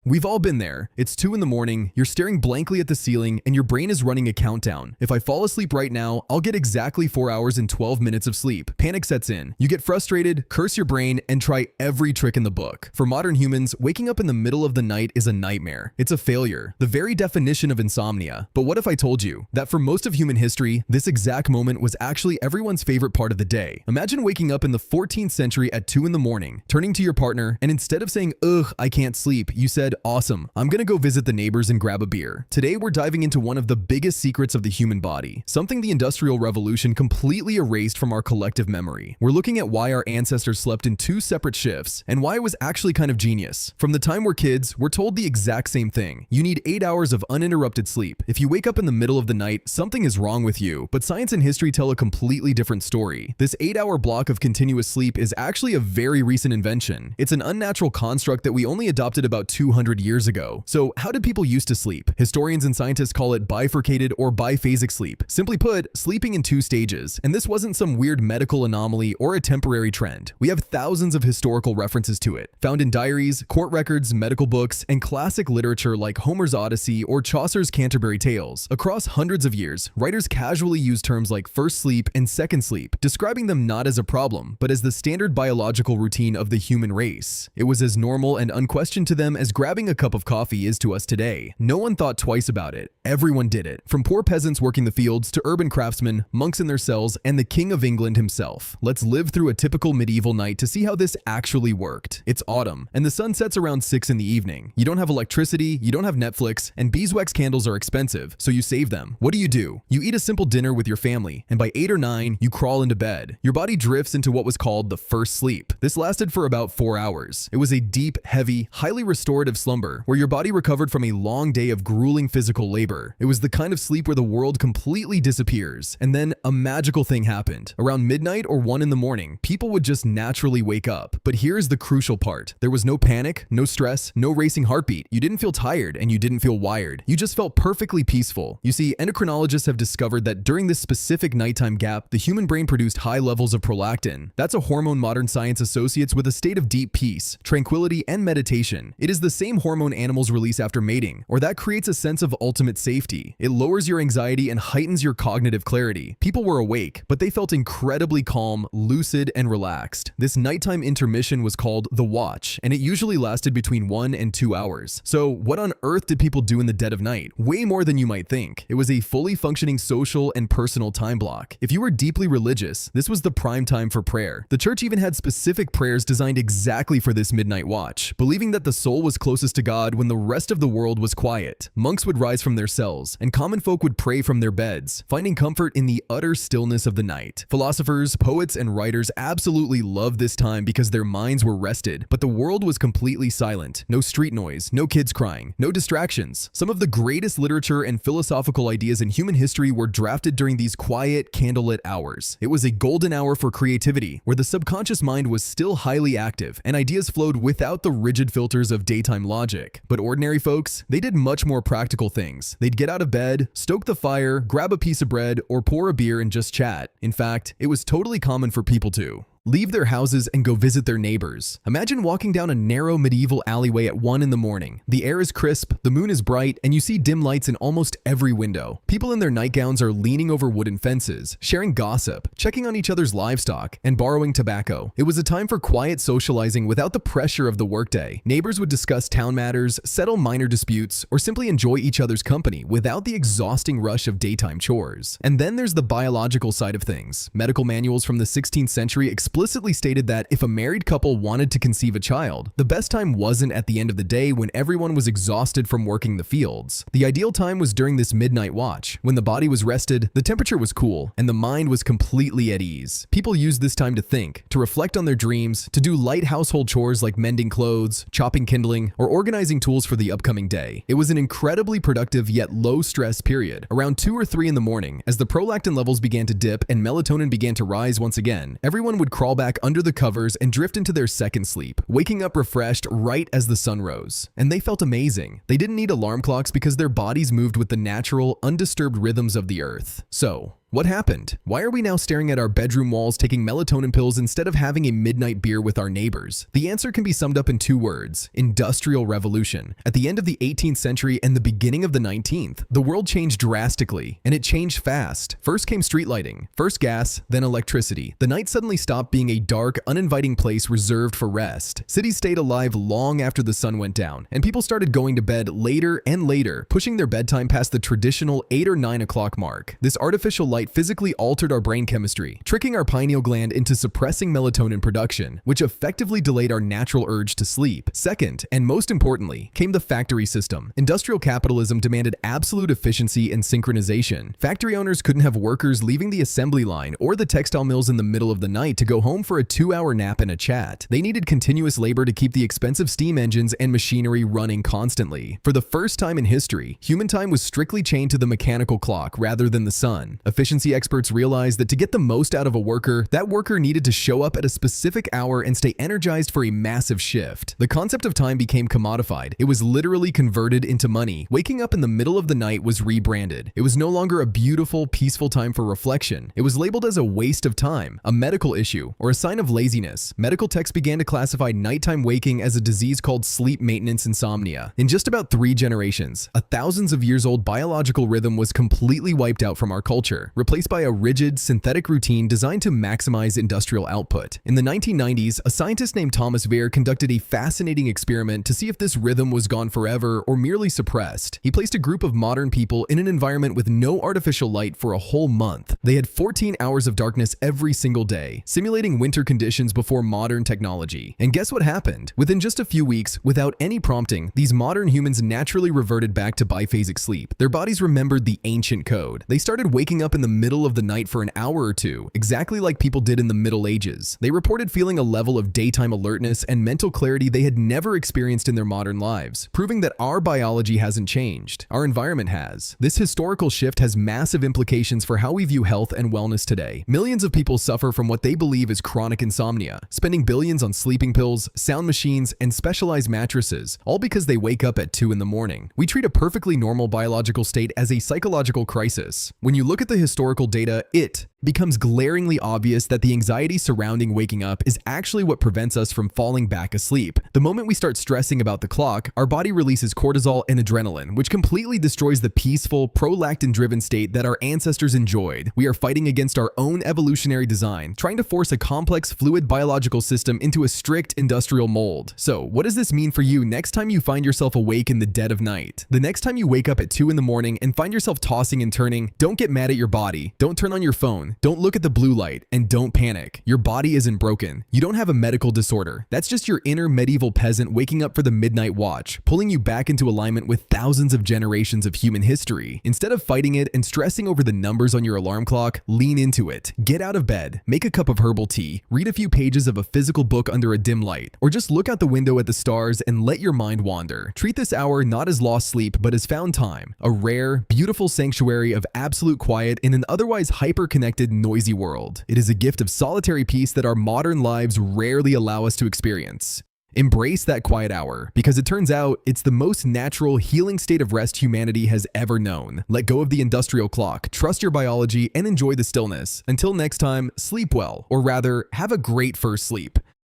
We've all been there. It's 2 in the morning, you're staring blankly at the ceiling, and your brain is running a countdown. If I fall asleep right now, I'll get exactly 4 hours and 12 minutes of sleep. Panic sets in. You get frustrated, curse your brain, and try every trick in the book. For modern humans, waking up in the middle of the night is a nightmare. It's a failure, the very definition of insomnia. But what if I told you that for most of human history, this exact moment was actually everyone's favorite part of the day? Imagine waking up in the 14th century at 2 in the morning, turning to your partner, and instead of saying, "Ugh, I can't sleep," you said, "Awesome, I'm gonna go visit the neighbors and grab a beer." Today, we're diving into one of the biggest secrets of the human body, something the Industrial Revolution completely erased from our collective memory. We're looking at why our ancestors slept in 2 separate shifts and why it was actually kind of genius. From the time we're kids, we're told the exact same thing. You need 8 hours of uninterrupted sleep. If you wake up in the middle of the night, something is wrong with you, but science and history tell a completely different story. This 8-hour block of continuous sleep is actually a very recent invention. It's an unnatural construct that we only adopted about 200 years ago. So how did people used to sleep? Historians and scientists call it bifurcated or biphasic sleep. Simply put, sleeping in 2 stages. And this wasn't some weird medical anomaly or a temporary trend. We have thousands of historical references to it, found in diaries, court records, medical books, and classic literature like Homer's Odyssey or Chaucer's Canterbury Tales. Across hundreds of years, writers casually used terms like first sleep and second sleep, describing them not as a problem, but as the standard biological routine of the human race. It was as normal and unquestioned to them as grabbing a cup of coffee is to us today. No one thought twice about it. Everyone did it. From poor peasants working the fields to urban craftsmen, monks in their cells, and the King of England himself. Let's live through a typical medieval night to see how this actually worked. It's autumn, and the sun sets around 6 in the evening. You don't have electricity, you don't have Netflix, and beeswax candles are expensive, so you save them. What do? You eat a simple dinner with your family, and by 8 or 9, you crawl into bed. Your body drifts into what was called the first sleep. This lasted for about 4 hours. It was a deep, heavy, highly restorative slumber where your body recovered from a long day of grueling physical labor. It was the kind of sleep where the world completely disappears. And then a magical thing happened. Around midnight or 1 in the morning, people would just naturally wake up. But here's the crucial part. There was no panic, no stress, no racing heartbeat. You didn't feel tired and you didn't feel wired. You just felt perfectly peaceful. You see, endocrinologists have discovered that during this specific nighttime gap, the human brain produced high levels of prolactin. That's a hormone modern science associates with a state of deep peace, tranquility, and meditation. It is the same hormone animals release after mating, or that creates a sense of ultimate safety. It lowers your anxiety and heightens your cognitive clarity. People were awake, but they felt incredibly calm, lucid, and relaxed. This nighttime intermission was called the watch, and it usually lasted between 1 and 2 hours. So what on earth did people do in the dead of night? Way more than you might think. It was a fully functioning social and personal time block. If you were deeply religious, this was the prime time for prayer. The church even had specific prayers designed exactly for this midnight watch, believing that the soul was closest to God when the rest of the world was quiet. Monks would rise from their cells, and common folk would pray from their beds, finding comfort in the utter stillness of the night. Philosophers, poets, and writers absolutely loved this time because their minds were rested, but the world was completely silent. No street noise, no kids crying, no distractions. Some of the greatest literature and philosophical ideas in human history were drafted during these quiet, candlelit hours. It was a golden hour for creativity, where the subconscious mind was still highly active, and ideas flowed without the rigid filters of daytime logic. But ordinary folks, they did much more practical things. They'd get out of bed, stoke the fire, grab a piece of bread, or pour a beer and just chat. In fact, it was totally common for people to leave their houses and go visit their neighbors. Imagine walking down a narrow medieval alleyway at 1 in the morning. The air is crisp, the moon is bright, and you see dim lights in almost every window. People in their nightgowns are leaning over wooden fences, sharing gossip, checking on each other's livestock, and borrowing tobacco. It was a time for quiet socializing without the pressure of the workday. Neighbors would discuss town matters, settle minor disputes, or simply enjoy each other's company without the exhausting rush of daytime chores. And then there's the biological side of things. Medical manuals from the 16th century explicitly stated that if a married couple wanted to conceive a child, the best time wasn't at the end of the day when everyone was exhausted from working the fields. The ideal time was during this midnight watch, when the body was rested, the temperature was cool, and the mind was completely at ease. People used this time to think, to reflect on their dreams, to do light household chores like mending clothes, chopping kindling, or organizing tools for the upcoming day. It was an incredibly productive yet low-stress period. Around 2 or 3 in the morning, as the prolactin levels began to dip and melatonin began to rise once again, everyone would crawl back under the covers and drift into their second sleep, waking up refreshed right as the sun rose. And they felt amazing. They didn't need alarm clocks because their bodies moved with the natural, undisturbed rhythms of the earth. So, What happened? Why are we now staring at our bedroom walls taking melatonin pills instead of having a midnight beer with our neighbors? The answer can be summed up in two words: Industrial Revolution. At the end of the 18th century and the beginning of the 19th, the world changed drastically, and it changed fast. First came street lighting, first gas, then electricity. The night suddenly stopped being a dark, uninviting place reserved for rest. Cities stayed alive long after the sun went down, and people started going to bed later and later, pushing their bedtime past the traditional 8 or 9 o'clock mark. This artificial light physically altered our brain chemistry, tricking our pineal gland into suppressing melatonin production, which effectively delayed our natural urge to sleep. Second, and most importantly, came the factory system. Industrial capitalism demanded absolute efficiency and synchronization. Factory owners couldn't have workers leaving the assembly line or the textile mills in the middle of the night to go home for a 2-hour nap and a chat. They needed continuous labor to keep the expensive steam engines and machinery running constantly. For the first time in history, human time was strictly chained to the mechanical clock rather than the sun. Efficiency experts realized that to get the most out of a worker, that worker needed to show up at a specific hour and stay energized for a massive shift. The concept of time became commodified. It was literally converted into money. Waking up in the middle of the night was rebranded. It was no longer a beautiful, peaceful time for reflection. It was labeled as a waste of time, a medical issue, or a sign of laziness. Medical texts began to classify nighttime waking as a disease called sleep maintenance insomnia. In just about 3 generations, a thousands of years old biological rhythm was completely wiped out from our culture, replaced by a rigid, synthetic routine designed to maximize industrial output. In the 1990s, a scientist named Thomas Weir conducted a fascinating experiment to see if this rhythm was gone forever or merely suppressed. He placed a group of modern people in an environment with no artificial light for a whole month. They had 14 hours of darkness every single day, simulating winter conditions before modern technology. And guess what happened? Within just a few weeks, without any prompting, these modern humans naturally reverted back to biphasic sleep. Their bodies remembered the ancient code. They started waking up in the middle of the night for an hour or two, exactly like people did in the Middle Ages. They reported feeling a level of daytime alertness and mental clarity they had never experienced in their modern lives, proving that our biology hasn't changed. Our environment has. This historical shift has massive implications for how we view health and wellness today. Millions of people suffer from what they believe is chronic insomnia, spending billions on sleeping pills, sound machines, and specialized mattresses, all because they wake up at 2 in the morning. We treat a perfectly normal biological state as a psychological crisis. When you look at the historical data, it becomes glaringly obvious that the anxiety surrounding waking up is actually what prevents us from falling back asleep. The moment we start stressing about the clock, our body releases cortisol and adrenaline, which completely destroys the peaceful, prolactin-driven state that our ancestors enjoyed. We are fighting against our own evolutionary design, trying to force a complex, fluid biological system into a strict industrial mold. So, what does this mean for you next time you find yourself awake in the dead of night? The next time you wake up at 2 in the morning and find yourself tossing and turning, don't get mad at your body. Don't turn on your phone. Don't look at the blue light, and don't panic. Your body isn't broken. You don't have a medical disorder. That's just your inner medieval peasant waking up for the midnight watch, pulling you back into alignment with thousands of generations of human history. Instead of fighting it and stressing over the numbers on your alarm clock, lean into it. Get out of bed, make a cup of herbal tea, read a few pages of a physical book under a dim light, or just look out the window at the stars and let your mind wander. Treat this hour not as lost sleep, but as found time, a rare, beautiful sanctuary of absolute quiet in an otherwise hyper-connected, noisy world. It is a gift of solitary peace that our modern lives rarely allow us to experience. Embrace that quiet hour, because it turns out it's the most natural, healing state of rest humanity has ever known. Let go of the industrial clock, trust your biology, and enjoy the stillness. Until next time, sleep well, or rather, have a great first sleep.